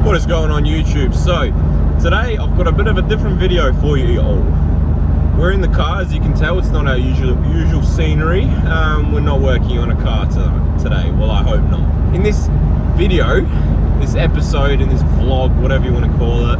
What is going on YouTube? So today I've got a bit of a different video for you all. We're in the car, as you can tell. It's not our usual scenery. We're not working on a car today. Well, I hope not. In this video, this episode, in this vlog, whatever you want to call it,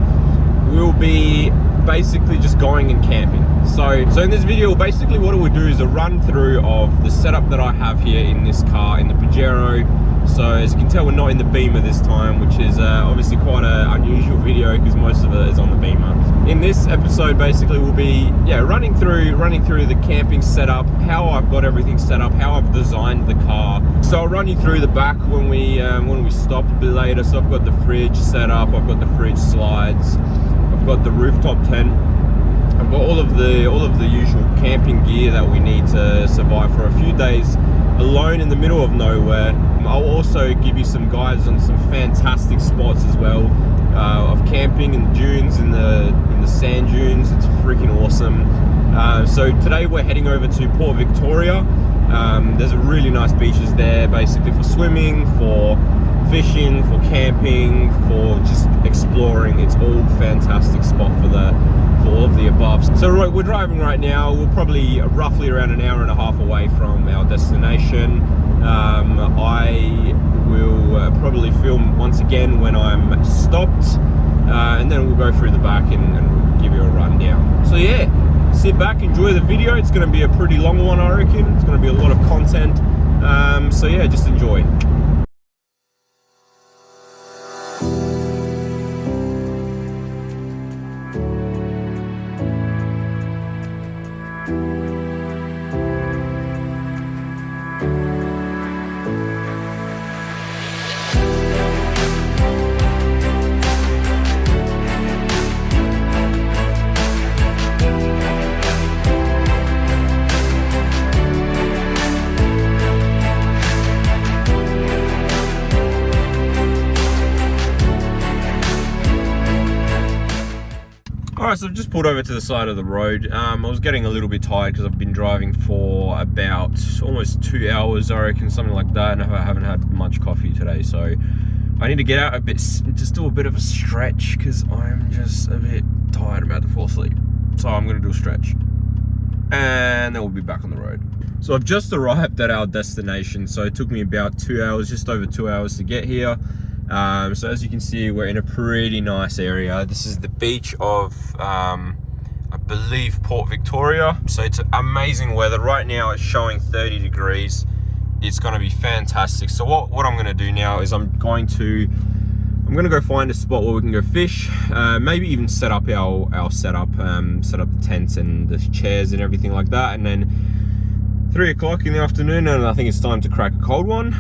we'll be basically just going and camping. So in this video, basically what we'll do is a run through of the setup that I have here in this car, in the Pajero. So as you can tell, we're not in the Beamer this time, which is obviously quite an unusual video because most of it is on the Beamer. In this episode, basically we'll be running through the camping setup, how I've got everything set up, how I've designed the car. So I'll run you through the back when we stop a bit later. So I've got the fridge set up, I've got the fridge slides, I've got the rooftop tent, I've got all of the usual camping gear that we need to survive for a few days alone in the middle of nowhere. I'll also give you some guides on some fantastic spots as well of camping in the dunes, in the sand dunes. It's freaking awesome. So today we're heading over to Port Victoria. There's a really nice beaches there, basically for swimming, for fishing, for camping, for just exploring. It's all fantastic spot for all of the above. So we're driving right now. We're probably roughly around an hour and a half away from our destination. I will probably film once again when I'm stopped, and then we'll go through the back and give you a rundown. So yeah, sit back, enjoy the video. It's going to be a pretty long one, I reckon. It's going to be a lot of content. So yeah, just enjoy. Alright, so I've just pulled over to the side of the road. I was getting a little bit tired because I've been driving for about almost 2 hours, I reckon, something like that, and I haven't had much coffee today, so I need to get out a bit, just do a bit of a stretch because I'm just a bit tired. I'm about to fall asleep. So I'm going to do a stretch, and then we'll be back on the road. So I've just arrived at our destination, so it took me about 2 hours, just over 2 hours to get here. So as you can see, we're in a pretty nice area. This is the beach of, I believe, Port Victoria. So it's amazing weather. Right now it's showing 30 degrees. It's going to be fantastic. So what I'm going to do now is I'm going to go find a spot where we can go fish, maybe even set up our setup, set up the tents and the chairs and everything like that. And then 3 o'clock in the afternoon, and I think it's time to crack a cold one.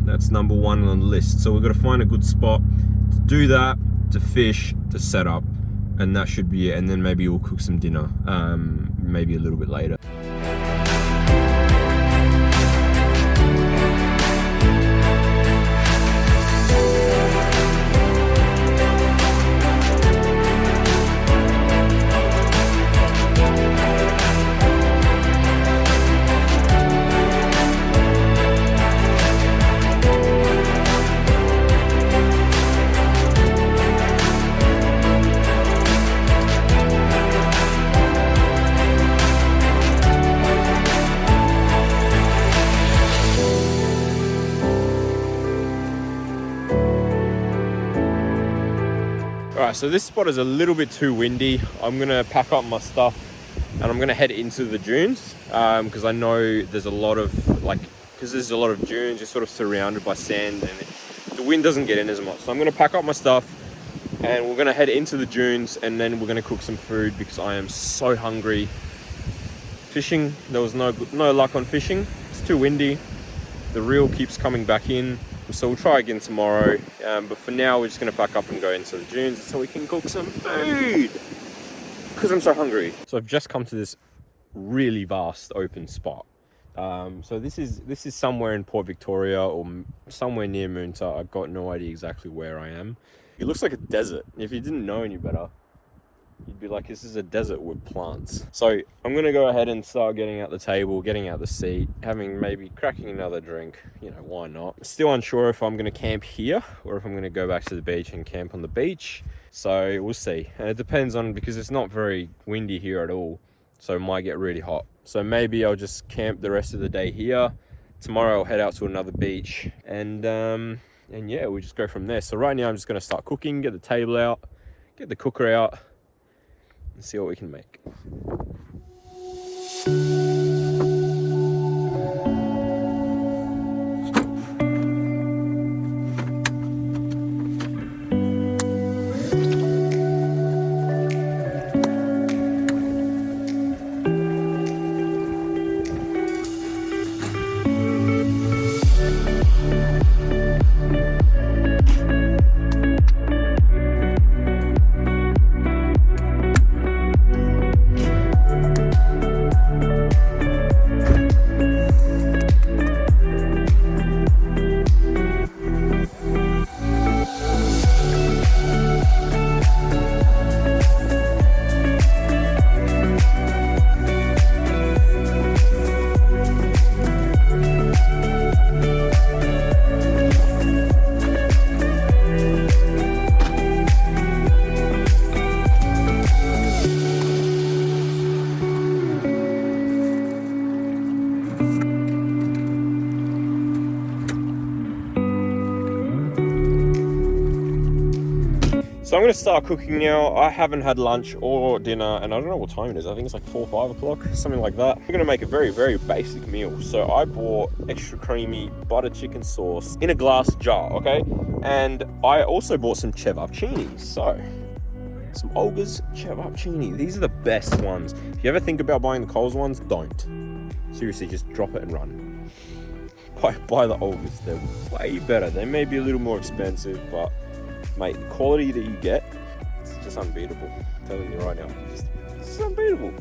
That's number one on the list. So we've got to find a good spot to do that, to fish, to set up, and that should be it. And then maybe we'll cook some dinner, maybe a little bit later. Alright, so this spot is a little bit too windy. I'm gonna pack up my stuff and I'm gonna head into the dunes because I know there's a lot of dunes. You're sort of surrounded by sand and the wind doesn't get in as much. So I'm gonna pack up my stuff and we're gonna head into the dunes, and then we're gonna cook some food because I am so hungry. Fishing, there was no luck on fishing. It's too windy. The reel keeps coming back in. So we'll try again tomorrow, but for now we're just going to pack up and go into the dunes so we can cook some food because I'm so hungry. So I've just come to this really vast open spot. So this is somewhere in Port Victoria or somewhere near Moonta. I've got no idea exactly where I am. It looks like a desert. If you didn't know any better, you'd be like, this is a desert with plants. So I'm gonna go ahead and start getting out the table, getting out the seat, maybe cracking another drink. You know, why not? Still unsure if I'm gonna camp here or if I'm gonna go back to the beach and camp on the beach. So we'll see. And it depends on, because it's not very windy here at all. So it might get really hot. So maybe I'll just camp the rest of the day here. Tomorrow I'll head out to another beach and yeah, we'll just go from there. So right now I'm just gonna start cooking, get the table out, get the cooker out, and see what we can make. So I'm gonna start cooking now. I haven't had lunch or dinner, and I don't know what time it is. I think it's like 4 or 5 o'clock, something like that. I'm gonna make a very, very basic meal. So I bought extra creamy butter chicken sauce in a glass jar, okay? And I also bought some cevapcinis. So, some Olga's cevapcini. These are the best ones. If you ever think about buying the Coles ones, don't. Seriously, just drop it and run. Buy the Olga's, they're way better. They may be a little more expensive, but mate, the quality that you get, it's just unbeatable. I'm telling you right now, it's unbeatable.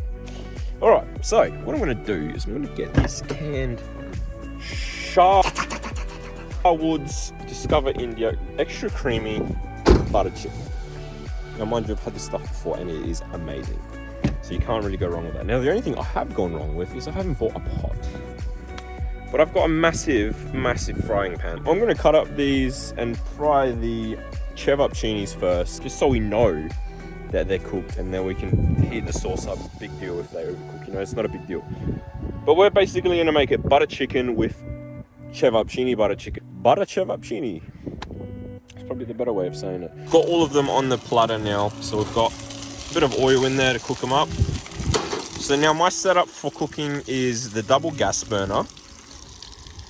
All right, so what I'm gonna do is I'm gonna get this canned Sharwood's Discover India extra creamy butter chicken. Now mind you, I've had this stuff before and it is amazing. So you can't really go wrong with that. Now the only thing I have gone wrong with is I haven't bought a pot. But I've got a massive, massive frying pan. I'm gonna cut up these and fry the cevapcinis first, just so we know that they're cooked, and then we can heat the sauce up. Big deal if they overcook, you know, it's not a big deal. But we're basically gonna make it butter chicken with cevapcini butter chicken. Butter cevapcini. It's probably the better way of saying it. Got all of them on the platter now, so we've got a bit of oil in there to cook them up. So now my setup for cooking is the double gas burner,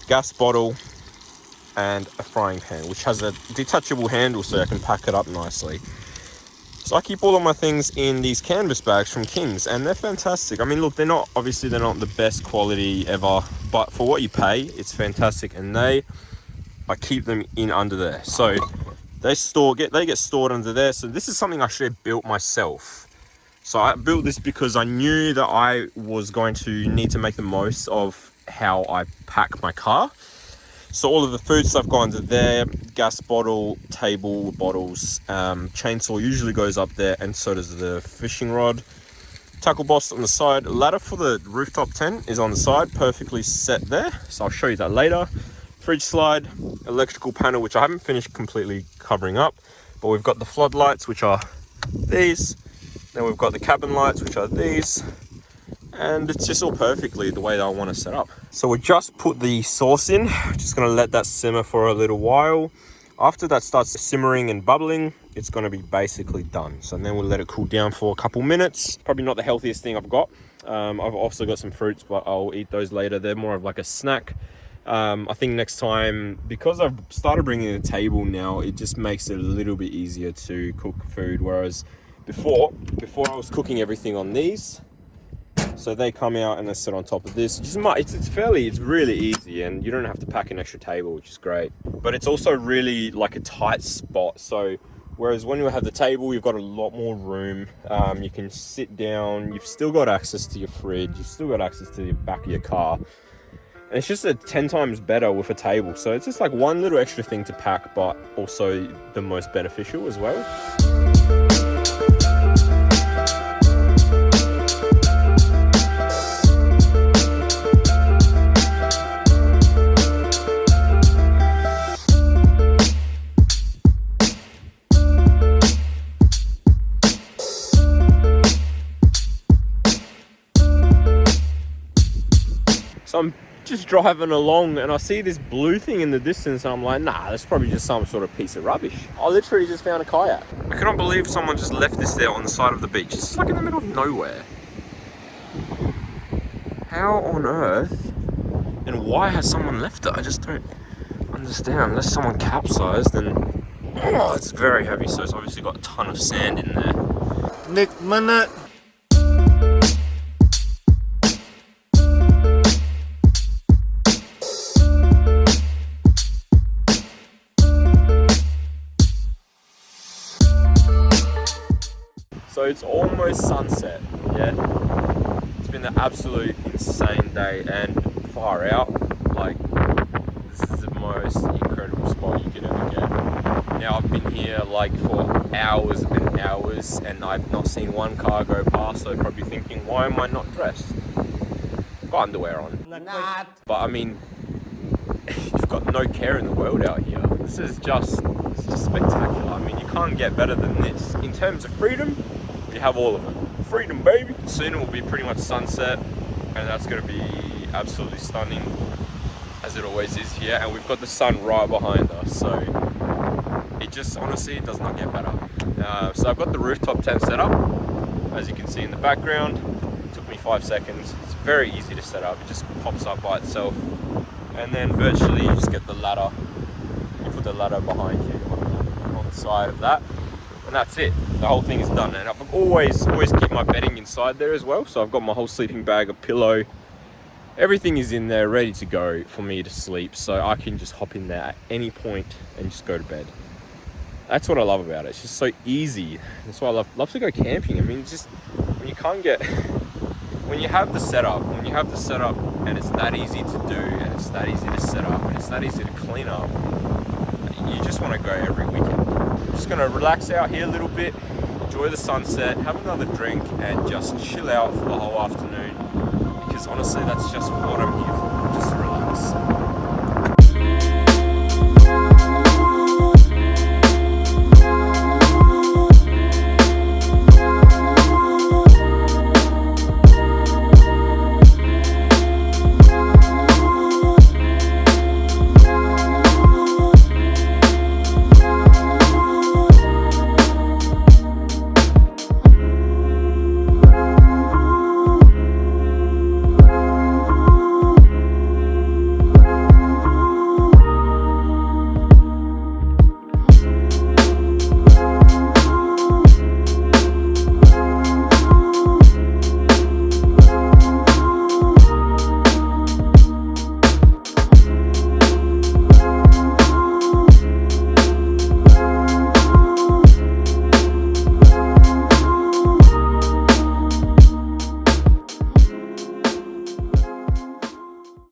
gas bottle, and a frying pan, which has a detachable handle so I can pack it up nicely. So I keep all of my things in these canvas bags from King's, and they're fantastic. I mean, look, they're not the best quality ever, but for what you pay, it's fantastic. And I keep them in under there. So they get stored under there. So this is something I should have built myself. So I built this because I knew that I was going to need to make the most of how I pack my car. So all of the food stuff goes under there, gas bottle, table, bottles, chainsaw usually goes up there, and so does the fishing rod. Tackle box on the side, ladder for the rooftop tent is on the side, perfectly set there. So I'll show you that later. Fridge slide, electrical panel, which I haven't finished completely covering up, but we've got the floodlights, which are these. Then we've got the cabin lights, which are these. And it's just all perfectly the way that I want to set up. So we just put the sauce in, just going to let that simmer for a little while. After that starts simmering and bubbling, it's going to be basically done. So then we'll let it cool down for a couple minutes. Probably not the healthiest thing I've got. I've also got some fruits, but I'll eat those later. They're more of like a snack. I think next time, because I've started bringing a table now, it just makes it a little bit easier to cook food. Whereas before I was cooking everything on these. So they come out and they sit on top of this. It's really easy, and you don't have to pack an extra table, which is great. But it's also really like a tight spot. So whereas when you have the table, you've got a lot more room. You can sit down. You've still got access to your fridge. You've still got access to the back of your car. And it's just 10 times better with a table. So it's just like one little extra thing to pack, but also the most beneficial as well. I'm just driving along and I see this blue thing in the distance and I'm like, nah, that's probably just some sort of piece of rubbish. I literally just found a kayak. I cannot believe someone just left this there on the side of the beach. It's like in the middle of nowhere. How on earth and why has someone left it? I just don't understand. Unless someone capsized and oh, it's very heavy, so it's obviously got a ton of sand in there. Next minute. So it's almost sunset, yeah? It's been an absolute insane day and far out. Like, this is the most incredible spot you could ever get. Now I've been here like for hours and hours and I've not seen one car go past, so you're probably thinking, why am I not dressed? I've got underwear on. But I mean, you've got no care in the world out here. This is just spectacular. I mean, you can't get better than this. In terms of freedom, you have all of it. Freedom, baby. Soon it will be pretty much sunset, and that's going to be absolutely stunning, as it always is here. And we've got the sun right behind us, so it just honestly does not get better. So I've got the rooftop tent set up, as you can see in the background. It took me 5 seconds. It's very easy to set up. It just pops up by itself, and then virtually you just get the ladder. You put the ladder behind you on the side of that. And that's it. The whole thing is done. And I've always keep my bedding inside there as well. So I've got my whole sleeping bag, a pillow. Everything is in there ready to go for me to sleep. So I can just hop in there at any point and just go to bed. That's what I love about it. It's just so easy. That's why I love to go camping. I mean, it's just when you can't get... When you have the setup, and it's that easy to do, and it's that easy to set up, and it's that easy to clean up, you just want to go every weekend. Just going to relax out here a little bit, enjoy the sunset, have another drink, and just chill out for the whole afternoon. Because honestly, that's just what I'm here for, just relax.